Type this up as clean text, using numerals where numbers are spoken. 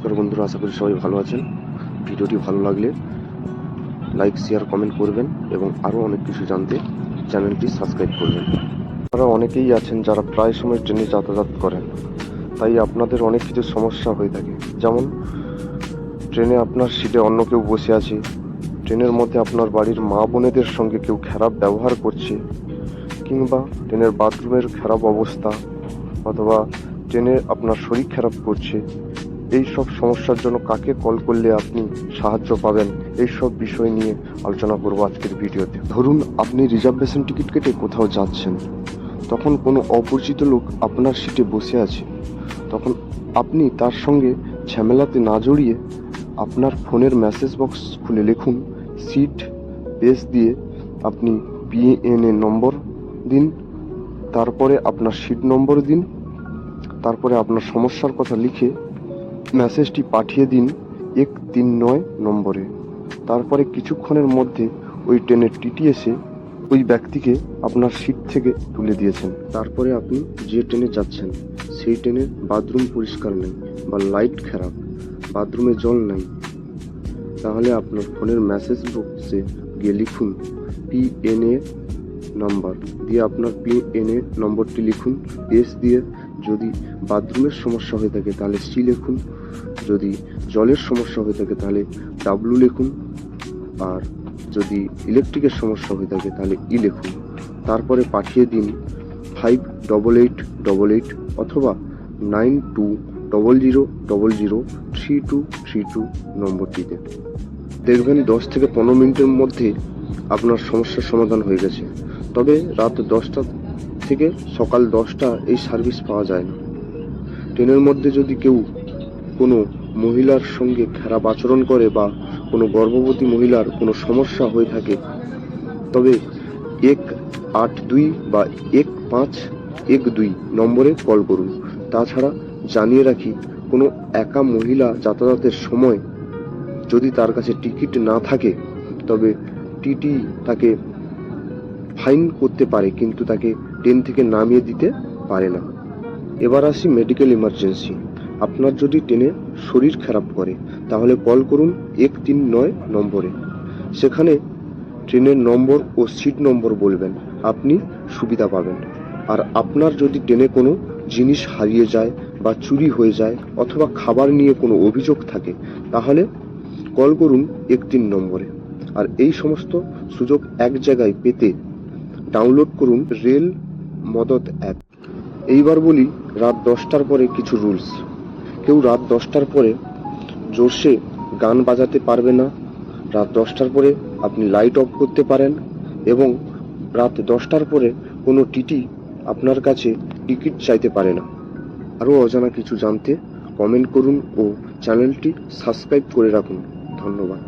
নমস্কার বন্ধুরা, আশা করি সবাই ভালো আছেন। ভিডিওটি ভালো লাগলে লাইক, শেয়ার, কমেন্ট করবেন এবং আরও অনেক কিছু জানতে চ্যানেলটি সাবস্ক্রাইব করবেন। আপনারা অনেকেই আছেন যারা প্রায় সময় ট্রেনে যাতায়াত করেন, তাই আপনাদের অনেক কিছু সমস্যা হয়ে থাকে। যেমন ট্রেনে আপনার সিটে অন্য কেউ বসে আছে, ট্রেনের মধ্যে আপনার বাড়ির মা বোনেদের সঙ্গে কেউ খারাপ ব্যবহার করছে, কিংবা ট্রেনের বাথরুমের খারাপ অবস্থা, অথবা ট্রেনে আপনার শরীর খারাপ করছে। এই সব সমস্যার জন্য কাকে কল করলে আপনি সাহায্য পাবেন, এই সব বিষয় নিয়ে আলোচনা করব আজকের ভিডিওতে। ধরুন আপনি রিজার্ভেশন টিকিট কেটে কোথাও যাচ্ছেন, তখন কোনো অপরিচিত লোক আপনার সিটে বসে আছে। তখন আপনি তার সঙ্গে ঝামেলাতে না জড়িয়ে আপনার ফোনের মেসেজ বক্স খুলে লিখুন সিট পেজ দিয়ে আপনি PNA নম্বর দিন, তারপরে আপনার সিট নম্বর দিন, তারপরে আপনার সমস্যার কথা লিখে মেসেজটি পাঠিয়ে দিন 139 নম্বরে। তারপরে কিছুক্ষণের মধ্যে ওই ট্রেনের টিটি এসে ওই ব্যক্তিকে আপনার সিট থেকে তুলে দিয়েছেন। তারপরে আপনি যে ট্রেনে যাচ্ছেন সেই ট্রেনের বাথরুম পরিষ্কার নেই বা লাইট খারাপ, বাথরুমে জল নেই, তাহলে আপনার ফোনের মেসেজ বক্সে গিয়ে লিখুন PNA নাম্বার দিয়ে আপনার PNA নম্বরটি লিখুন, পেজ দিয়ে যদি বাথরুমের সমস্যা হয়ে থাকে তাহলে C লিখুন, যদি জলের সমস্যা হয়ে থাকে তাহলে W লিখুন, আর যদি ইলেকট্রিকের সমস্যা হয়ে থাকে তাহলে E লিখুন। তারপরে পাঠিয়ে দিন 588888 অথবা 9200003232 নম্বরটিতে। দেখবেন 10 থেকে 15 মিনিটের মধ্যে আপনার সমস্যার সমাধান হয়ে গেছে। তবে রাত 10টা থেকে সকাল 10টা এই সার্ভিস পাওয়া যায় না। ট্রেনের মধ্যে যদি কেউ কোনো মহিলার সঙ্গে খারাপ আচরণ করে বা কোনো গর্ভবতী মহিলার কোনো সমস্যা হয়ে থাকে, তবে 182 বা 1512 নম্বরে কল করুন। তাছাড়া জানিয়ে রাখি, কোনো একা মহিলা যাতায়াতের সময় যদি তার কাছে টিকিট না থাকে তবে টিটি তাকে ফাইন করতে পারে, কিন্তু তাকে ট্রেন থেকে নামিয়ে দিতে পারে না। এবার আসি মেডিকেল ইমার্জেন্সি। আপনার যদি ট্রেনে শরীর খারাপ করে তাহলে কল করুন 139 নম্বরে। সেখানে ট্রেনের নম্বর ও সিট নম্বর বলবেন, আপনি সুবিধা পাবেন। আর আপনার যদি ট্রেনে কোনো জিনিস হারিয়ে যায় বা চুরি হয়ে যায় অথবা খাবার নিয়ে কোনো অভিযোগ থাকে তাহলে কল করুন 13 নম্বরে। আর এই সমস্ত সুযোগ এক জায়গায় পেতে ডাউনলোড করুন রেল মদত অ্যাপ। এইবার বলি রাত 10টার পরে কিছু রুলস। কেউ রাত 10টার পরে জোরসে গান বাজাতে পারবে না। রাত 10টার পরে আপনি লাইট অফ করতে পারেন এবং রাত 10টার পরে কোনো টিটি আপনার কাছে টিকিট চাইতে পারে না। আরও অজানা কিছু জানতে কমেন্ট করুন ও চ্যানেলটি সাবস্ক্রাইব করে রাখুন। ধন্যবাদ।